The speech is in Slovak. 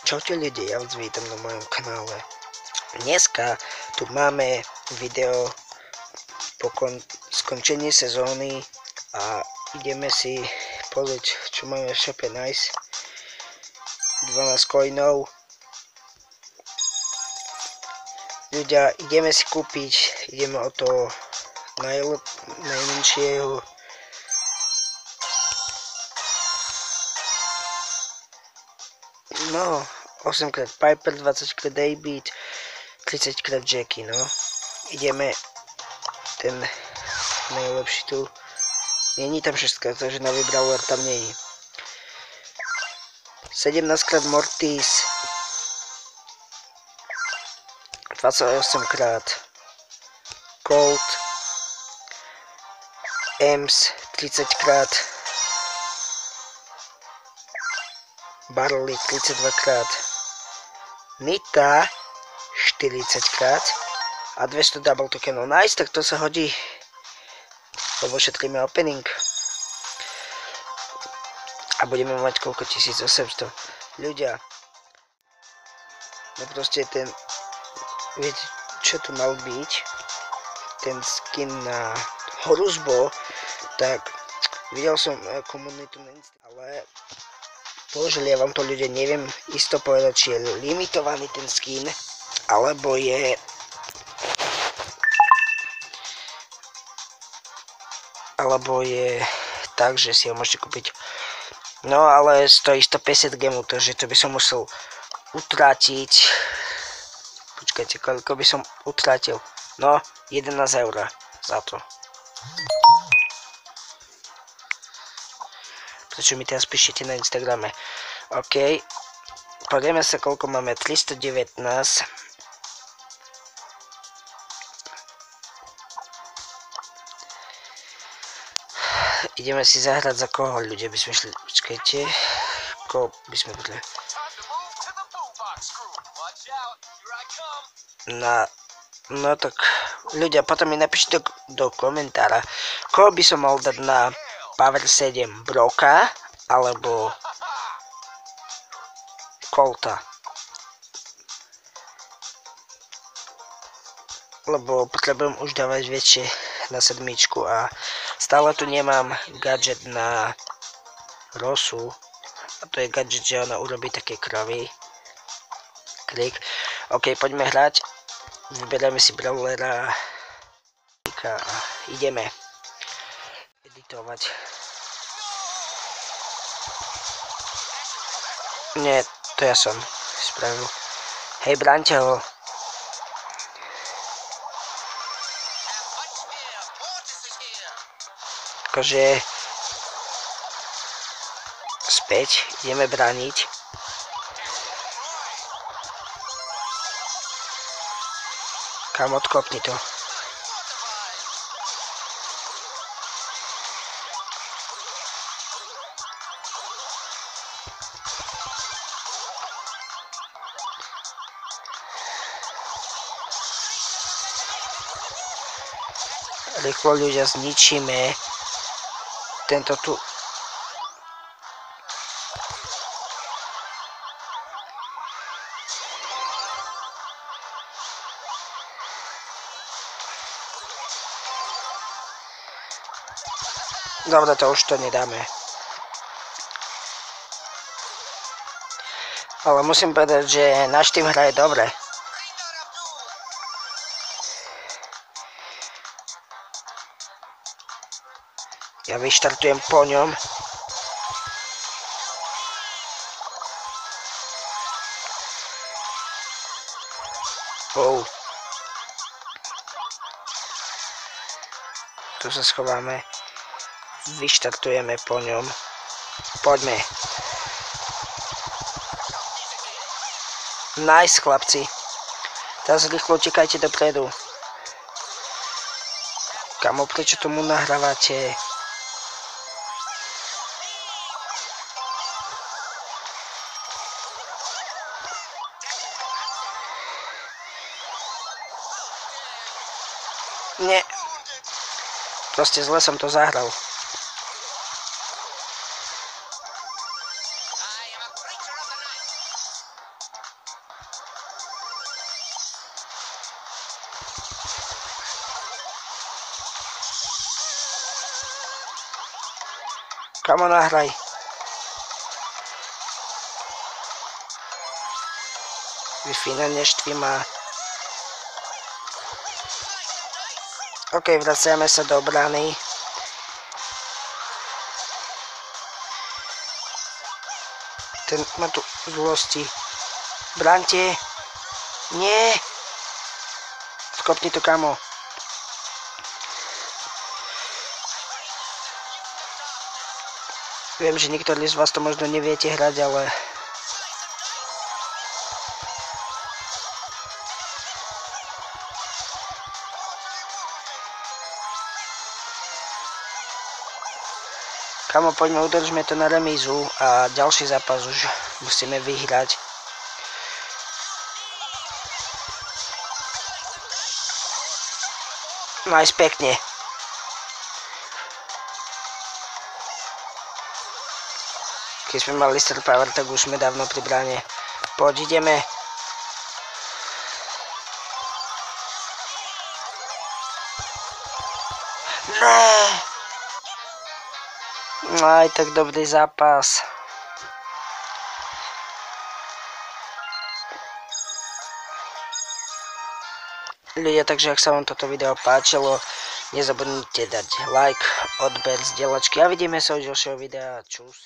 Čaute ľudia, ja vás vítam na mojom kanále. Dneska tu máme video po skončení sezóny a ideme si pozrieť, čo máme v shope nice. 12 coinov. Ľudia, ideme si kúpiť, ideme o to najmenšieho. No, 8x Piper, 20x David, 30x Jackie, no. Ideme ten najlepší tu. Není tam 6, takže na vybrawler tam není. 17x Mortis, 28x Colt, Ems, 30x Barley, 32x Nita, 40x a 200 double tokenov. Nice, tak to sa hodí, lebo šetríme opening a budeme mať koľko, 1800. Ľudia, no proste ten, viete čo tu mal byť, ten skin na Horusbo, tak videl som komunitu na Instagrame, ale bohužiaľ ja vám to ľudia neviem isto povedať, či je limitovaný ten skin, alebo je tak, že si ho môžete kúpiť. No ale stojí 150 gemov, takže to by som musel utratiť. Počkajte, koľko by som utratil? No, 11 eur za to. Prečo mi teraz píšete na Instagrame? OK. Pozrieme sa, koľko máme. 319. Ideme si zahrať za koho, ľudia by sme šli. Počkajte. Koho by sme boli? No tak, ľudia, potom mi napíšte do komentára, koho by som mal dať na Power 7, Broka alebo Colta. Lebo potrebujem už dávať väčšie na sedmičku a stále tu nemám gadget na Rosu. A to je gadget, že ona urobí také kravy. Klik. OK, poďme hrať. Vyberieme si brawlera a ideme editovať. Nie, to ja som spravil. Hej, braňte ho. Akože späť, ideme brániť. Kam odkopni to. Rýchlo ľudia zničíme tento tu. Dobre, to už to nedáme. Ale musím povedať, že náš tým hraje dobre. Ja vyštartujem po ňom. Tu sa schováme. Vyštartujeme po ňom. Poďme. Nice, chlapci. Teraz rýchlo utekajte dopredu. Kamo, prečo tomu nahrávate? Nie. Proste zle som to zahral. Kamo, nahraj. Wi-Fi neštví ma. OK, vraciame sa do obrany. Ten ma tu zlosti. Brante. Nie. Skopni to, kamo. Viem, že niektorí z vás to možno neviete hrať, ale kamo, poďme, udržme to na remízu a ďalší zápas už musíme vyhrať. Nice, pekne. Keď sme mali star power, tak už sme dávno pri bráne. Poď, ideme. Ne. Aj tak dobrý zápas. Ľudia, takže ak sa vám toto video páčilo, nezabudnite dať like, odber, zdieľačky a vidíme sa u ďalšieho videa. Čus.